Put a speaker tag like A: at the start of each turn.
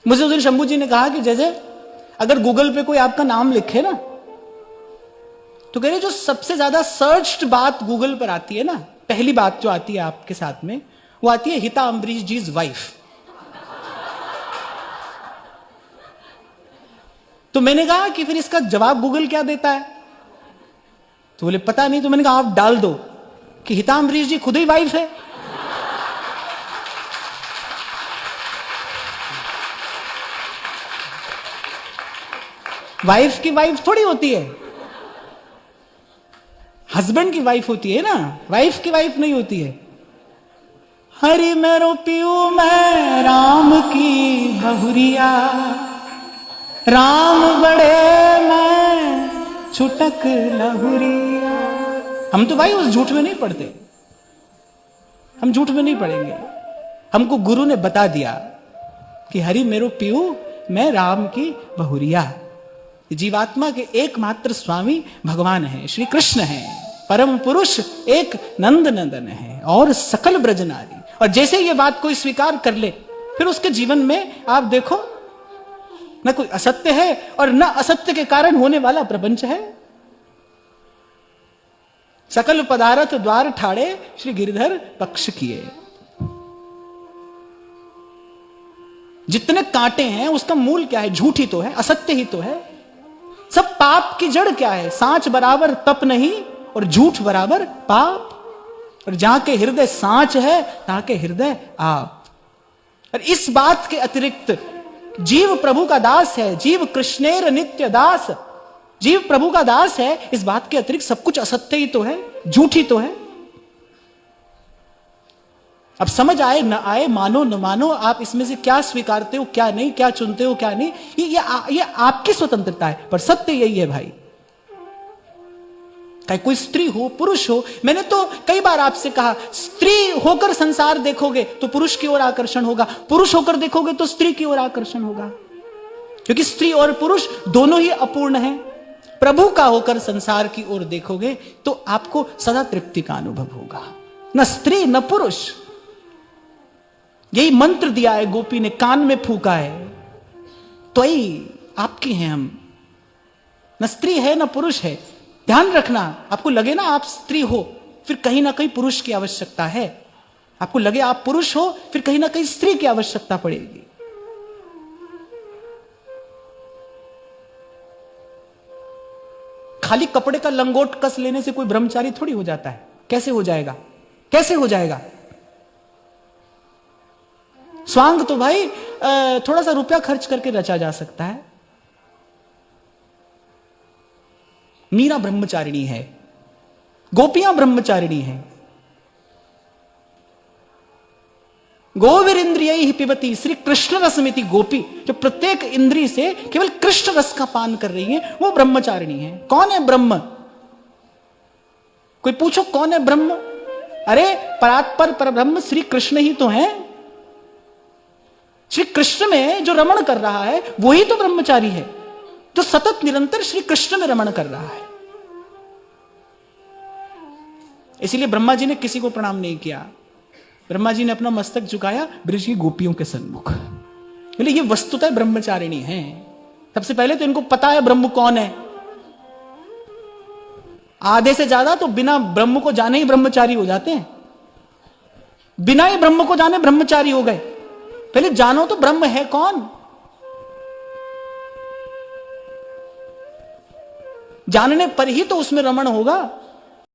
A: मुझे उस दिन शंभू जी ने कहा कि जैसे अगर गूगल पे कोई आपका नाम लिखे ना, तो कह रहे जो सबसे ज्यादा सर्च्ड बात गूगल पर आती है ना, पहली बात जो आती है आपके साथ में, वो आती है हिता अम्बरीश जी वाइफ। तो मैंने कहा कि फिर इसका जवाब गूगल क्या देता है? तो बोले पता नहीं। तो मैंने कहा आप डाल दो कि हिता अम्बरीश जी खुद ही वाइफ है। वाइफ की वाइफ थोड़ी होती है, हस्बैंड की वाइफ होती है ना, वाइफ की वाइफ नहीं होती है। हरि मेरो पियू मैं राम की बहुरिया, राम बड़े मैं छुटक लहुरिया। हम तो भाई उस झूठ में नहीं पड़ते, हम झूठ में नहीं पड़ेंगे। हमको गुरु ने बता दिया कि हरि मेरो पियू मैं राम की बहुरिया। जीवात्मा के एकमात्र स्वामी भगवान है, श्री कृष्ण है, परम पुरुष एक नंद नंदन है और सकल ब्रजनारी। और जैसे ये बात कोई स्वीकार कर ले, फिर उसके जीवन में आप देखो न कोई असत्य है और न असत्य के कारण होने वाला प्रपंच है। सकल पदार्थ द्वार ठाड़े श्री गिरधर पक्ष किए। जितने कांटे हैं उसका मूल क्या है? झूठ ही तो है, असत्य ही तो है। सब पाप की जड़ क्या है? सांच बराबर तप नहीं और झूठ बराबर पाप। और जहां के हृदय सांच है तहां के हृदय आप। और इस बात के अतिरिक्त जीव प्रभु का दास है, जीव कृष्णेर नित्य दास, जीव प्रभु का दास है। इस बात के अतिरिक्त सब कुछ असत्य ही तो है, झूठ ही तो है। अब समझ आए न आए, मानो न मानो, आप इसमें से क्या स्वीकारते हो क्या नहीं, क्या चुनते हो क्या नहीं, ये आपकी स्वतंत्रता है। पर सत्य यही है भाई, चाहे कोई स्त्री हो पुरुष हो। मैंने तो कई बार आपसे कहा, स्त्री होकर संसार देखोगे तो पुरुष की ओर आकर्षण होगा, पुरुष होकर देखोगे तो स्त्री की ओर आकर्षण होगा, क्योंकि स्त्री और पुरुष दोनों ही अपूर्ण हैं। प्रभु का होकर संसार की ओर देखोगे तो आपको सदा तृप्ति का अनुभव होगा। न स्त्री न पुरुष, यही मंत्र दिया है गोपी ने, कान में फूका है, तो ही आपकी हैं हम। न स्त्री है न पुरुष है। ध्यान रखना, आपको लगे ना आप स्त्री हो, फिर कहीं ना कहीं पुरुष की आवश्यकता है। आपको लगे आप पुरुष हो, फिर कहीं ना कहीं स्त्री की आवश्यकता पड़ेगी। खाली कपड़े का लंगोट कस लेने से कोई ब्रह्मचारी थोड़ी हो जाता है। कैसे हो जाएगा? कैसे हो जाएगा? स्वांग तो भाई थोड़ा सा रुपया खर्च करके रचा जा सकता है। मीरा ब्रह्मचारिणी है, गोपियां ब्रह्मचारिणी है। गोविर इंद्रिय पिबती श्री कृष्ण रसमिति गोपी, जो प्रत्येक इंद्रिय से केवल कृष्ण रस का पान कर रही है, वो ब्रह्मचारिणी है। कौन है ब्रह्म? कोई पूछो कौन है ब्रह्म? अरे परात्पर परब्रह्म श्री कृष्ण ही तो है। श्री कृष्ण में जो रमण कर रहा है वही तो ब्रह्मचारी है, जो सतत निरंतर श्री कृष्ण में रमण कर रहा है। इसीलिए ब्रह्मा जी ने किसी को प्रणाम नहीं किया। ब्रह्मा जी ने अपना मस्तक झुकाया ब्रज की गोपियों के सन्मुख। बोले ये वस्तुतः ब्रह्मचारिणी है। सबसे पहले तो इनको पता है ब्रह्म कौन है। आधे से ज्यादा तो बिना ब्रह्म को जाने ही ब्रह्मचारी हो जाते हैं, बिना ही ब्रह्म को जाने ब्रह्मचारी हो गए। पहले जानो तो ब्रह्म है कौन। जानने पर ही तो उसमें रमण होगा।